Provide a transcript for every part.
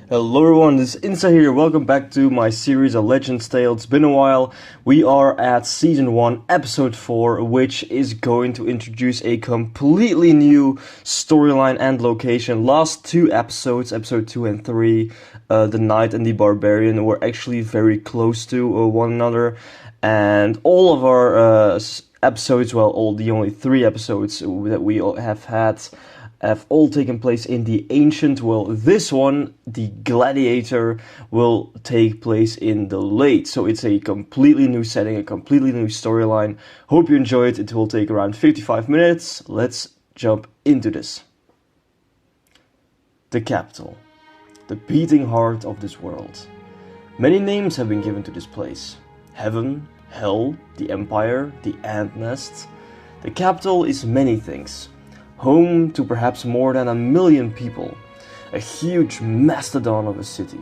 Hello everyone, this is Insa here. Welcome back to my series A Legend's Tale. It's been a while. We are at Season 1, Episode 4, which is going to introduce a completely new storyline and location. Last two episodes, Episode 2 and 3, the Knight and the Barbarian, were actually very close to one another. And all of our episodes, well, the only 3 episodes that we have had have all taken place in the ancient. Well, this one, the Gladiator, will take place in the late. So it's a completely new setting, a completely new storyline. Hope you enjoy it. It will take around 55 minutes. Let's jump into this. The capital, the beating heart of this world. Many names have been given to this place. Heaven, hell, the empire, the ant nest. The capital is many things. Home to perhaps more than 1 million people, a huge mastodon of a city,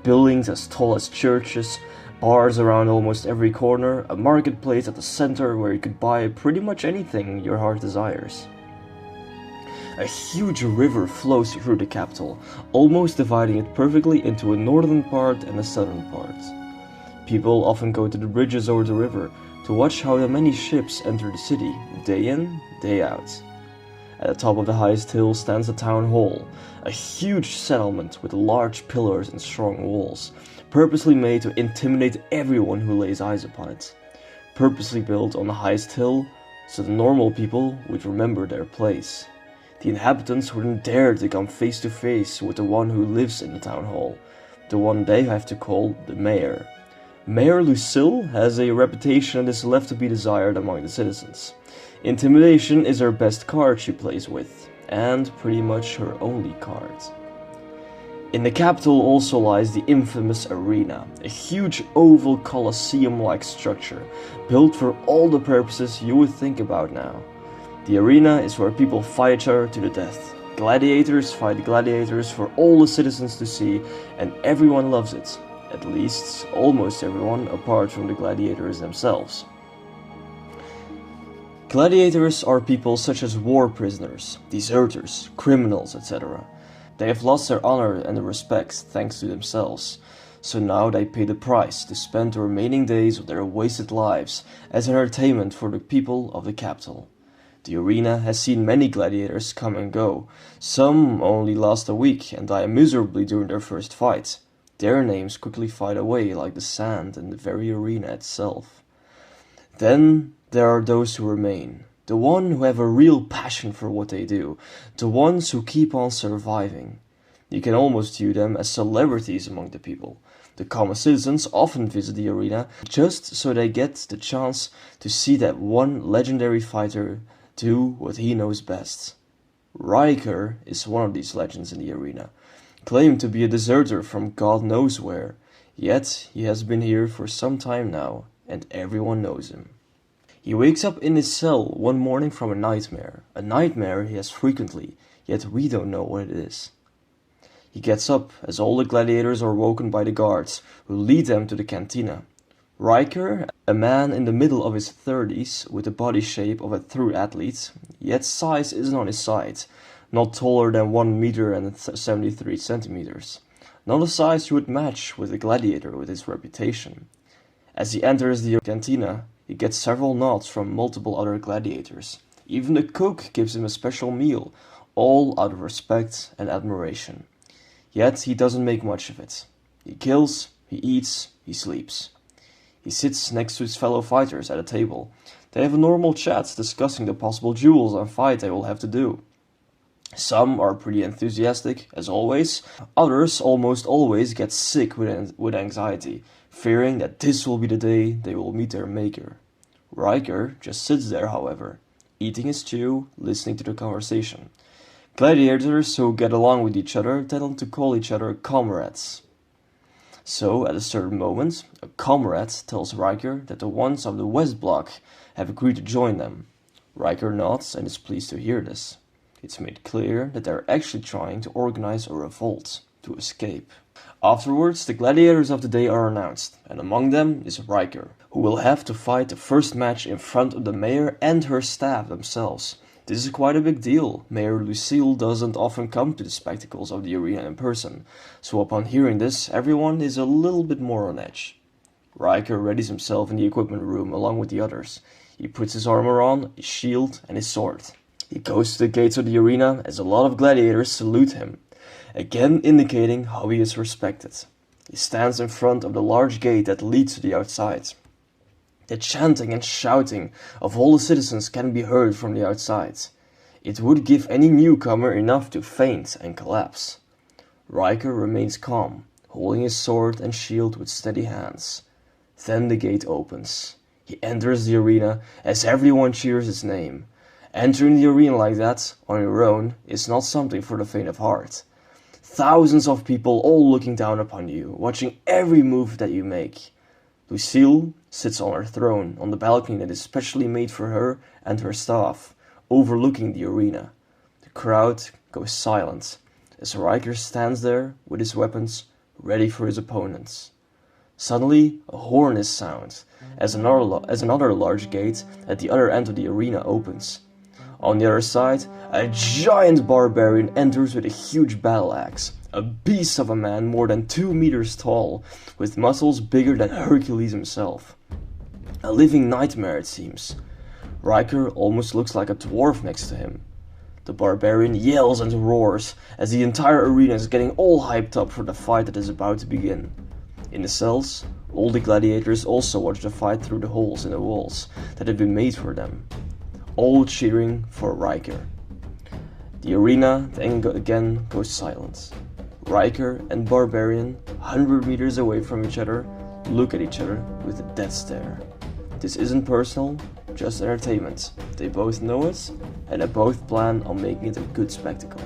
buildings as tall as churches, bars around almost every corner, a marketplace at the center where you could buy pretty much anything your heart desires. A huge river flows through the capital, almost dividing it perfectly into a northern part and a southern part. People often go to the bridges over the river to watch how the many ships enter the city, day in, day out. At the top of the highest hill stands the town hall, a huge settlement with large pillars and strong walls, purposely made to intimidate everyone who lays eyes upon it. Purposely built on the highest hill, so the normal people would remember their place. The inhabitants wouldn't dare to come face to face with the one who lives in the town hall, the one they have to call the mayor. Mayor Lucille has a reputation that is left to be desired among the citizens. Intimidation is her best card she plays with, and pretty much her only card. In the capital also lies the infamous arena, a huge oval coliseum-like structure, built for all the purposes you would think about now. The arena is where people fight each other to the death. Gladiators fight gladiators for all the citizens to see, and everyone loves it. At least, almost everyone, apart from the gladiators themselves. Gladiators are people such as war prisoners, deserters, criminals, etc. They have lost their honor and their respect thanks to themselves, so now they pay the price to spend the remaining days of their wasted lives as entertainment for the people of the capital. The arena has seen many gladiators come and go. Some only last a week and die miserably during their first fight. Their names quickly fade away like the sand in the very arena itself. Then there are those who remain, the ones who have a real passion for what they do, the ones who keep on surviving. You can almost view them as celebrities among the people. The common citizens often visit the arena just so they get the chance to see that one legendary fighter do what he knows best. Riker is one of these legends in the arena, claimed to be a deserter from God knows where, yet he has been here for some time now, and everyone knows him. He wakes up in his cell one morning from a nightmare he has frequently, yet we don't know what it is. He gets up as all the gladiators are woken by the guards, who lead them to the cantina. Riker, a man in the middle of his 30s, with the body shape of a true athlete, yet size isn't on his side, not taller than 1 meter and 73 centimeters. Not a size you would match with a gladiator with his reputation. As he enters the cantina, he gets several nods from multiple other gladiators. Even the cook gives him a special meal, all out of respect and admiration. Yet he doesn't make much of it. He kills, he eats, he sleeps. He sits next to his fellow fighters at a table. They have a normal chat discussing the possible duels and fight they will have to do. Some are pretty enthusiastic, as always. Others almost always get sick with anxiety, fearing that this will be the day they will meet their maker. Riker just sits there, however, eating his stew, listening to the conversation. Gladiators who get along with each other tend to call each other comrades. So, at a certain moment, a comrade tells Riker that the ones of the West Block have agreed to join them. Riker nods and is pleased to hear this. It's made clear that they are actually trying to organize a revolt to escape. Afterwards, the gladiators of the day are announced, and among them is Riker, who will have to fight the first match in front of the mayor and her staff themselves. This is quite a big deal. Mayor Lucille doesn't often come to the spectacles of the arena in person, so upon hearing this, everyone is a little bit more on edge. Riker readies himself in the equipment room along with the others. He puts his armor on, his shield, and his sword. He goes to the gates of the arena as a lot of gladiators salute him, again indicating how he is respected. He stands in front of the large gate that leads to the outside. The chanting and shouting of all the citizens can be heard from the outside. It would give any newcomer enough to faint and collapse. Riker remains calm, holding his sword and shield with steady hands. Then the gate opens. He enters the arena as everyone cheers his name. Entering the arena like that, on your own, is not something for the faint of heart. Thousands of people all looking down upon you, watching every move that you make. Lucille sits on her throne on the balcony that is specially made for her and her staff, overlooking the arena. The crowd goes silent as Riker stands there with his weapons ready for his opponents. Suddenly, a horn is sounded as another large gate at the other end of the arena opens. On the other side, a giant barbarian enters with a huge battle axe, a beast of a man more than 2 meters tall, with muscles bigger than Hercules himself. A living nightmare, it seems. Riker almost looks like a dwarf next to him. The barbarian yells and roars as the entire arena is getting all hyped up for the fight that is about to begin. In the cells, all the gladiators also watch the fight through the holes in the walls that have been made for them, all cheering for Riker. The arena then again goes silent. Riker and Barbarian, 100 meters away from each other, look at each other with a dead stare. This isn't personal, just entertainment. They both know it, and they both plan on making it a good spectacle.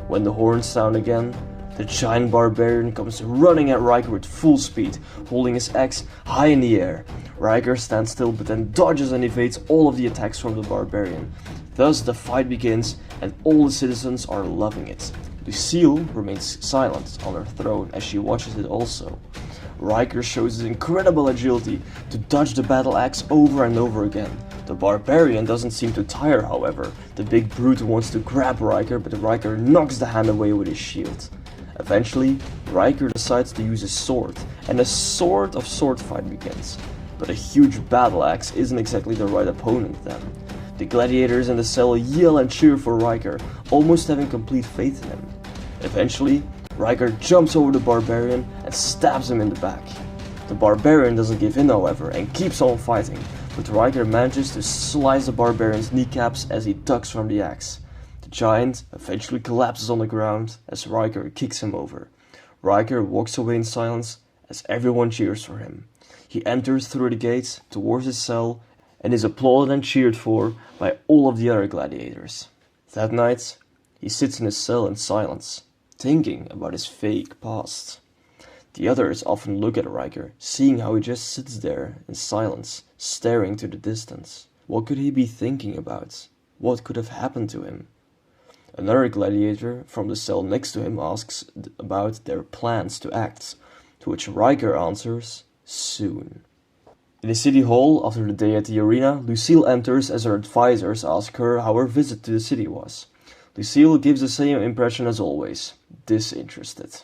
When the horns sound again, the giant barbarian comes running at Riker with full speed, holding his axe high in the air. Riker stands still but then dodges and evades all of the attacks from the barbarian. Thus the fight begins and all the citizens are loving it. Lucille remains silent on her throne as she watches it also. Riker shows his incredible agility to dodge the battle axe over and over again. The barbarian doesn't seem to tire, however. The big brute wants to grab Riker, but Riker knocks the hand away with his shield. Eventually, Riker decides to use his sword, and a sort of sword fight begins. But a huge battle axe isn't exactly the right opponent then. The gladiators in the cell yell and cheer for Riker, almost having complete faith in him. Eventually, Riker jumps over the barbarian and stabs him in the back. The barbarian doesn't give in, however, and keeps on fighting, but Riker manages to slice the barbarian's kneecaps as he ducks from the axe. The giant eventually collapses on the ground as Riker kicks him over. Riker walks away in silence as everyone cheers for him. He enters through the gates towards his cell and is applauded and cheered for by all of the other gladiators. That night, he sits in his cell in silence, thinking about his fake past. The others often look at Riker, seeing how he just sits there in silence, staring to the distance. What could he be thinking about? What could have happened to him? Another gladiator from the cell next to him asks about their plans to act, to which Riker answers, soon. In the city hall, after the day at the arena, Lucille enters as her advisors ask her how her visit to the city was. Lucille gives the same impression as always, disinterested.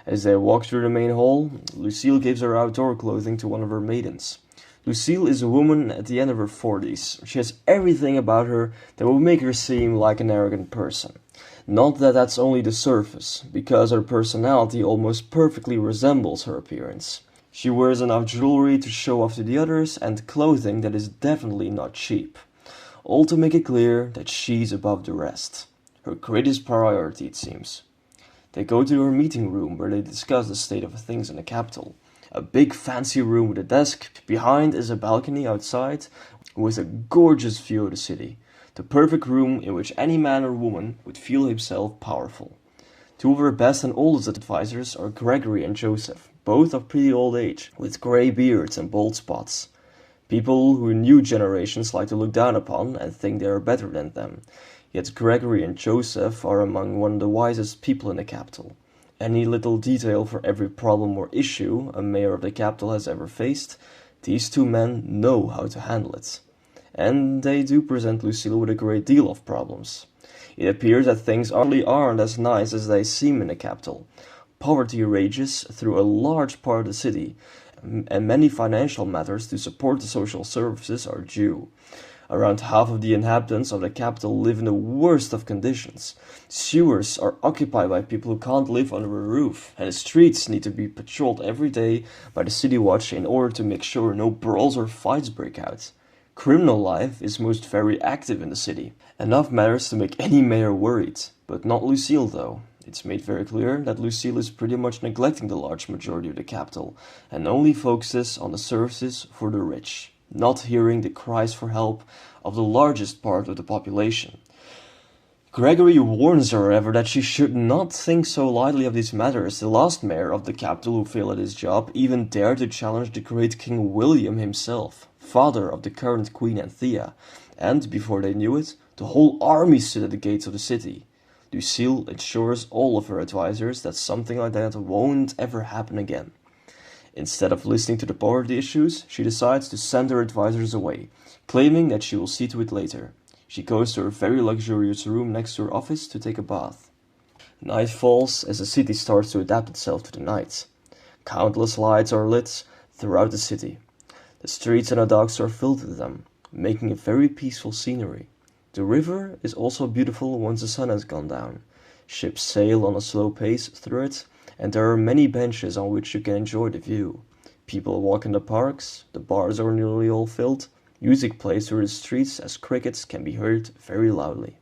As they walk through the main hall, Lucille gives her outdoor clothing to one of her maidens. Lucille is a woman at the end of her 40s. She has everything about her that will make her seem like an arrogant person. Not that that's only the surface, because her personality almost perfectly resembles her appearance. She wears enough jewelry to show off to the others and clothing that is definitely not cheap. All to make it clear that she's above the rest. Her greatest priority, it seems. They go to her meeting room where they discuss the state of things in the capital. A big fancy room with a desk. Behind is a balcony outside with a gorgeous view of the city. The perfect room in which any man or woman would feel himself powerful. Two of her best and oldest advisors are Gregory and Joseph, both of pretty old age, with grey beards and bald spots. People who new generations like to look down upon and think they are better than them. Yet Gregory and Joseph are among one of the wisest people in the capital. Any little detail for every problem or issue a mayor of the capital has ever faced, these two men know how to handle it. and they do present Lucille with a great deal of problems. It appears that things really aren't as nice as they seem in the capital. Poverty rages through a large part of the city, and many financial matters to support the social services are due. Around half of the inhabitants of the capital live in the worst of conditions. Sewers are occupied by people who can't live under a roof, and the streets need to be patrolled every day by the city watch in order to make sure no brawls or fights break out. Criminal life is most very active in the city. Enough matters to make any mayor worried, but not Lucille though. It's made very clear that Lucille is pretty much neglecting the large majority of the capital and only focuses on the services for the rich, not hearing the cries for help of the largest part of the population. Gregory warns her, however, that she should not think so lightly of these matters. The last mayor of the capital who failed at his job even dared to challenge the great King William himself, father of the current Queen Anthea, and before they knew it, the whole army stood at the gates of the city. Lucille assures all of her advisors that something like that won't ever happen again. Instead of listening to the poverty issues, she decides to send her advisors away, claiming that she will see to it later. She goes to her very luxurious room next to her office to take a bath. Night falls as the city starts to adapt itself to the night. Countless lights are lit throughout the city. The streets and the docks are filled with them, making a very peaceful scenery. The river is also beautiful once the sun has gone down. Ships sail on a slow pace through it, and there are many benches on which you can enjoy the view. People walk in the parks, the bars are nearly all filled, music plays through the streets as crickets can be heard very loudly.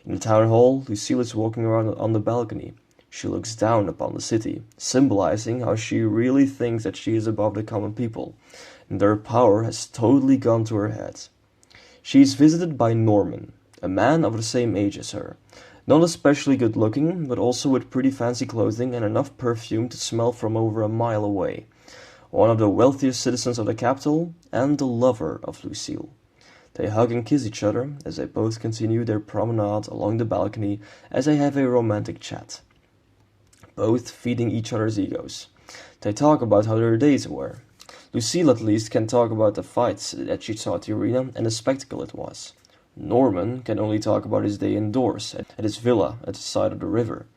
In the town hall, Lucille is walking around on the balcony. She looks down upon the city, symbolizing how she really thinks that she is above the common people, and their power has totally gone to her head. She is visited by Norman, a man of the same age as her. Not especially good looking, but also with pretty fancy clothing and enough perfume to smell from over a mile away. One of the wealthiest citizens of the capital, and the lover of Lucille. They hug and kiss each other as they both continue their promenade along the balcony as they have a romantic chat, both feeding each other's egos. They talk about how their days were. Lucille at least can talk about the fights that she saw at the arena and the spectacle it was. Norman can only talk about his day indoors at his villa at the side of the river,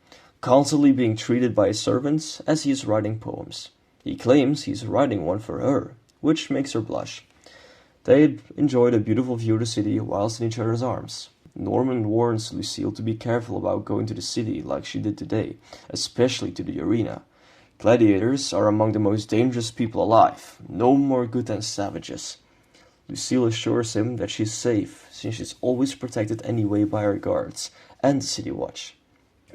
constantly being treated by his servants as he is writing poems. He claims he is writing one for her, which makes her blush. They enjoy the beautiful view of the city whilst in each other's arms. Norman warns Lucille to be careful about going to the city like she did today, especially to the arena. Gladiators are among the most dangerous people alive, no more good than savages. Lucille assures him that she is safe, since she is always protected anyway by her guards and the city watch.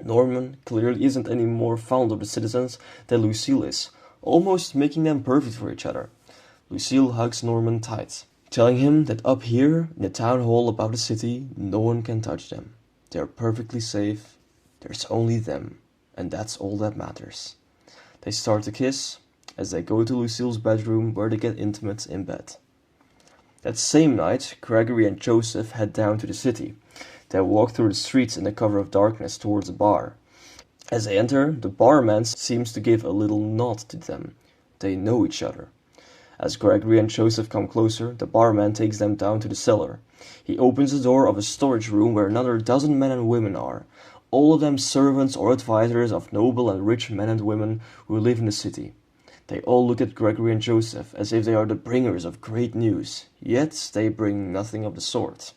Norman clearly isn't any more fond of the citizens than Lucille is, almost making them perfect for each other. Lucille hugs Norman tight, telling him that up here in the town hall above the city, no one can touch them. They are perfectly safe, there's only them, and that's all that matters. They start to kiss as they go to Lucille's bedroom where they get intimate in bed. That same night, Gregory and Joseph head down to the city. They walk through the streets in the cover of darkness towards a bar. As they enter, the barman seems to give a little nod to them. They know each other. As Gregory and Joseph come closer, the barman takes them down to the cellar. He opens the door of a storage room where another dozen men and women are, all of them servants or advisors of noble and rich men and women who live in the city. They all look at Gregory and Joseph as if they are the bringers of great news, yet they bring nothing of the sort.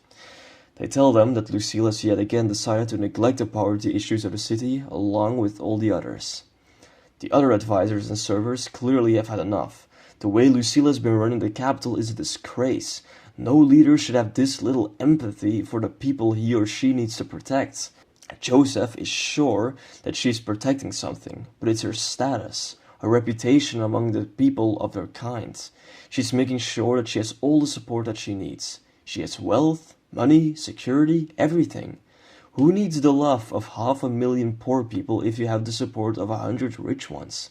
They tell them that Lucille has yet again decided to neglect the poverty issues of the city along with all the others. The other advisors and servers clearly have had enough. The way Lucille has been running the capital is a disgrace. No leader should have this little empathy for the people he or she needs to protect. Joseph is sure that she is protecting something, but it's her status, her reputation among the people of her kind. She's making sure that she has all the support that she needs. She has wealth, money, security, everything. Who needs the love of 500,000 poor people if you have the support of 100 rich ones?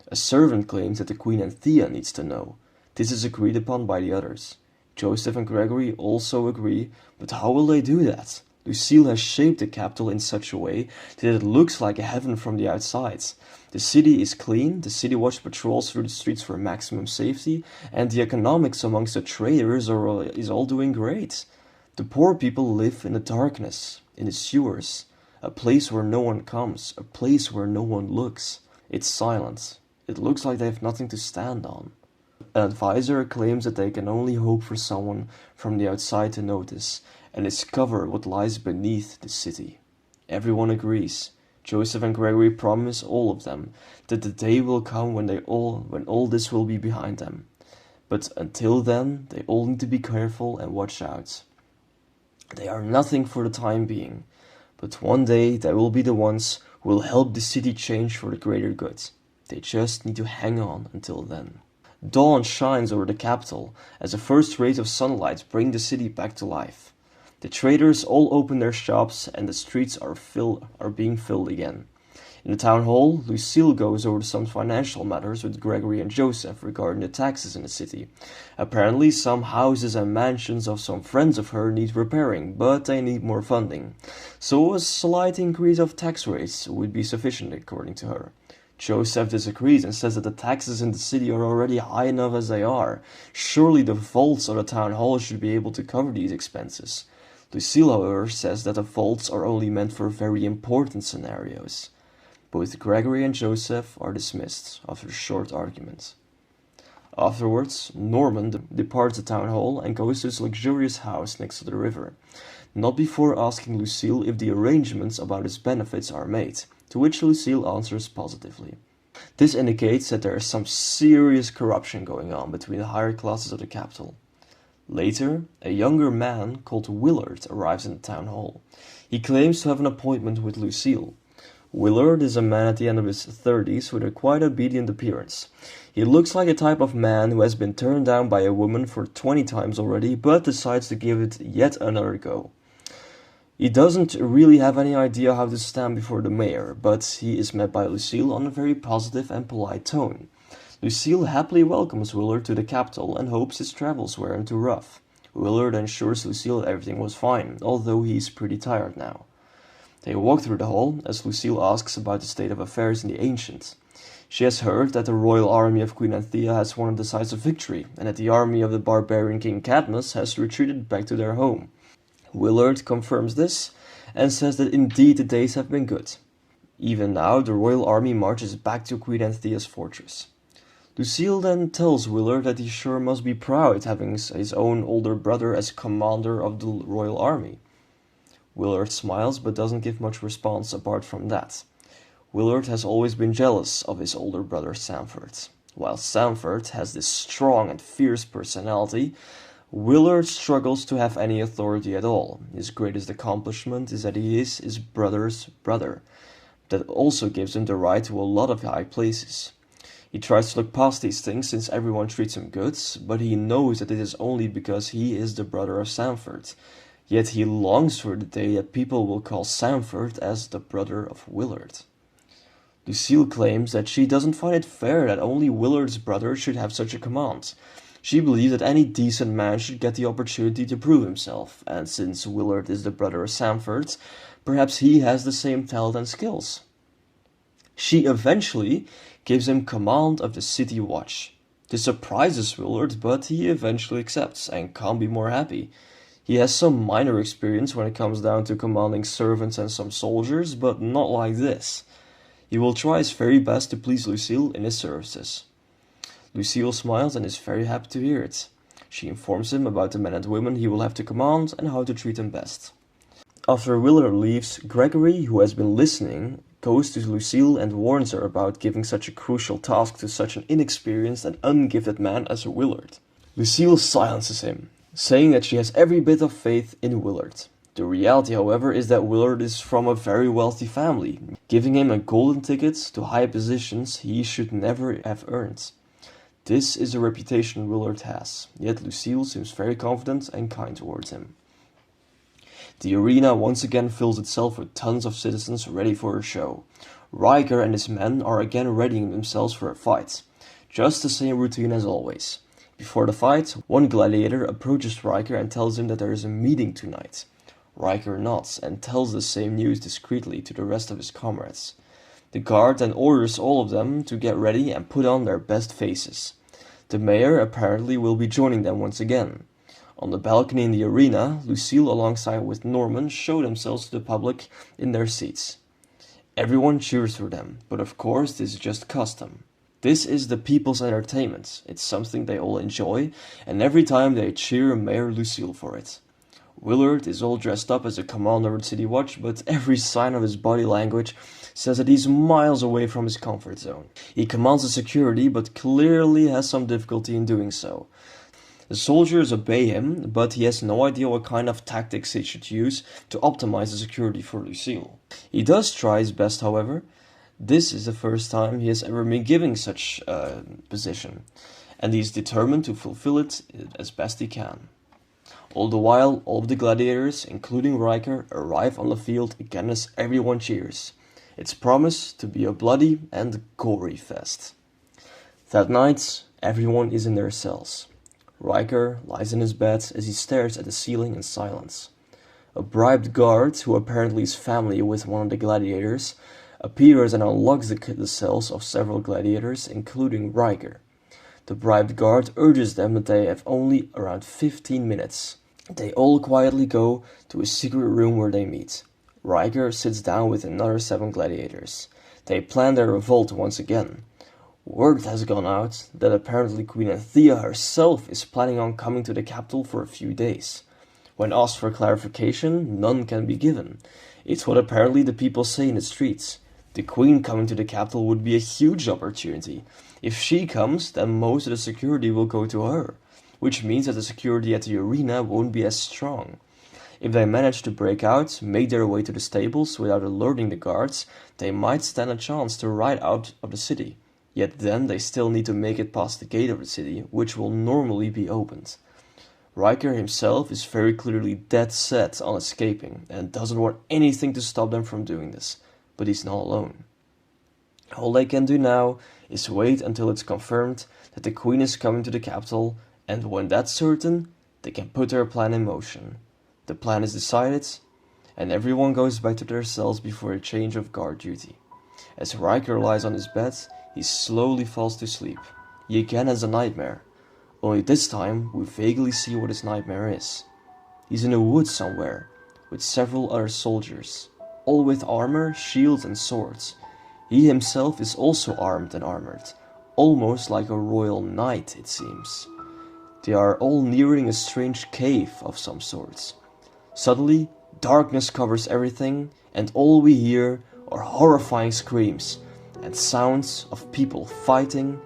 A servant claims that the Queen Anthea needs to know. This is agreed upon by the others. Joseph and Gregory also agree, but how will they do that? Lucille has shaped the capital in such a way that it looks like a heaven from the outside. The city is clean, the city watch patrols through the streets for maximum safety, and the economics amongst the traders is all doing great. The poor people live in the darkness, in the sewers, a place where no one comes, a place where no one looks. It's silent. It looks like they have nothing to stand on. An advisor claims that they can only hope for someone from the outside to notice and discover what lies beneath the city. Everyone agrees. Joseph and Gregory promise all of them that the day will come when all this will be behind them. But until then, they all need to be careful and watch out. They are nothing for the time being, but one day they will be the ones who will help the city change for the greater good. They just need to hang on until then. Dawn shines over the capital as the first rays of sunlight bring the city back to life. The traders all open their shops and the streets are being filled again. In the town hall, Lucille goes over some financial matters with Gregory and Joseph regarding the taxes in the city. Apparently, some houses and mansions of some friends of her need repairing, but they need more funding. So a slight increase of tax rates would be sufficient, according to her. Joseph disagrees and says that the taxes in the city are already high enough as they are. Surely the vaults of the town hall should be able to cover these expenses. Lucille, however, says that the vaults are only meant for very important scenarios. Both Gregory and Joseph are dismissed after a short argument. Afterwards, Norman departs the town hall and goes to his luxurious house next to the river, not before asking Lucille if the arrangements about his benefits are made, to which Lucille answers positively. This indicates that there is some serious corruption going on between the higher classes of the capital. Later, a younger man called Willard arrives in the town hall. He claims to have an appointment with Lucille. Willard is a man at the end of his 30s with a quite obedient appearance. He looks like a type of man who has been turned down by a woman for 20 times already, but decides to give it yet another go. He doesn't really have any idea how to stand before the mayor, but he is met by Lucille on a very positive and polite tone. Lucille happily welcomes Willard to the capital and hopes his travels weren't too rough. Willard assures Lucille that everything was fine, although he's pretty tired now. They walk through the hall as Lucille asks about the state of affairs in the Ancient. She has heard that the royal army of Queen Anthea has won a decisive victory, and that the army of the barbarian King Cadmus has retreated back to their home. Willard confirms this and says that indeed the days have been good. Even now, the royal army marches back to Queen Anthea's fortress. Lucille then tells Willard that he sure must be proud having his own older brother as commander of the royal army. Willard smiles but doesn't give much response apart from that. Willard has always been jealous of his older brother Sanford. While Sanford has this strong and fierce personality, Willard struggles to have any authority at all. His greatest accomplishment is that he is his brother's brother. That also gives him the right to a lot of high places. He tries to look past these things since everyone treats him good, but he knows that it is only because he is the brother of Sanford. Yet he longs for the day that people will call Sanford as the brother of Willard. Lucille claims that she doesn't find it fair that only Willard's brother should have such a command. She believes that any decent man should get the opportunity to prove himself, and since Willard is the brother of Sanford, perhaps he has the same talent and skills. She eventually gives him command of the city watch. This surprises Willard, but he eventually accepts and can't be more happy. He has some minor experience when it comes down to commanding servants and some soldiers, but not like this. He will try his very best to please Lucille in his services. Lucille smiles and is very happy to hear it. She informs him about the men and women he will have to command and how to treat them best. After Willard leaves, Gregory, who has been listening, goes to Lucille and warns her about giving such a crucial task to such an inexperienced and ungifted man as Willard. Lucille silences him, saying that she has every bit of faith in Willard. The reality, however, is that Willard is from a very wealthy family, giving him a golden ticket to high positions he should never have earned. This is the reputation Willard has, yet Lucille seems very confident and kind towards him. The arena once again fills itself with tons of citizens ready for a show. Riker and his men are again readying themselves for a fight. Just the same routine as always. Before the fight, one gladiator approaches Riker and tells him that there is a meeting tonight. Riker nods and tells the same news discreetly to the rest of his comrades. The guard then orders all of them to get ready and put on their best faces. The mayor apparently will be joining them once again. On the balcony in the arena, Lucille alongside with Norman show themselves to the public in their seats. Everyone cheers for them, but of course this is just custom. This is the people's entertainment. It's something they all enjoy, and every time they cheer Mayor Lucille for it. Willard is all dressed up as a commander of City Watch, but every sign of his body language says that he's miles away from his comfort zone. He commands the security, but clearly has some difficulty in doing so. The soldiers obey him, but he has no idea what kind of tactics he should use to optimize the security for Lucille. He does try his best, however. This is the first time he has ever been given such a position, and he is determined to fulfill it as best he can. All the while, all of the gladiators, including Riker, arrive on the field again as everyone cheers. It's promised to be a bloody and gory fest. That night, everyone is in their cells. Riker lies in his bed as he stares at the ceiling in silence. A bribed guard, who apparently is family with one of the gladiators, appears and unlocks the cells of several gladiators, including Riker. The bribed guard urges them that they have only around 15 minutes. They all quietly go to a secret room where they meet. Riker sits down with another 7 gladiators. They plan their revolt once again. Word has gone out that apparently Queen Anthea herself is planning on coming to the capital for a few days. When asked for clarification, none can be given. It's what apparently the people say in the streets. The Queen coming to the capital would be a huge opportunity. If she comes, then most of the security will go to her, which means that the security at the arena won't be as strong. If they manage to break out, make their way to the stables without alerting the guards, they might stand a chance to ride out of the city. Yet then they still need to make it past the gate of the city, which will normally be opened. Riker himself is very clearly dead set on escaping and doesn't want anything to stop them from doing this, but he's not alone. All they can do now is wait until it's confirmed that the Queen is coming to the capital, and when that's certain, they can put their plan in motion. The plan is decided, and everyone goes back to their cells before a change of guard duty. As Riker lies on his bed, he slowly falls to sleep. He again has a nightmare, only this time we vaguely see what his nightmare is. He's in a wood somewhere, with several other soldiers, all with armor, shields and swords. He himself is also armed and armored, almost like a royal knight it seems. They are all nearing a strange cave of some sorts. Suddenly, darkness covers everything, and all we hear are horrifying screams and sounds of people fighting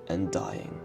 and dying.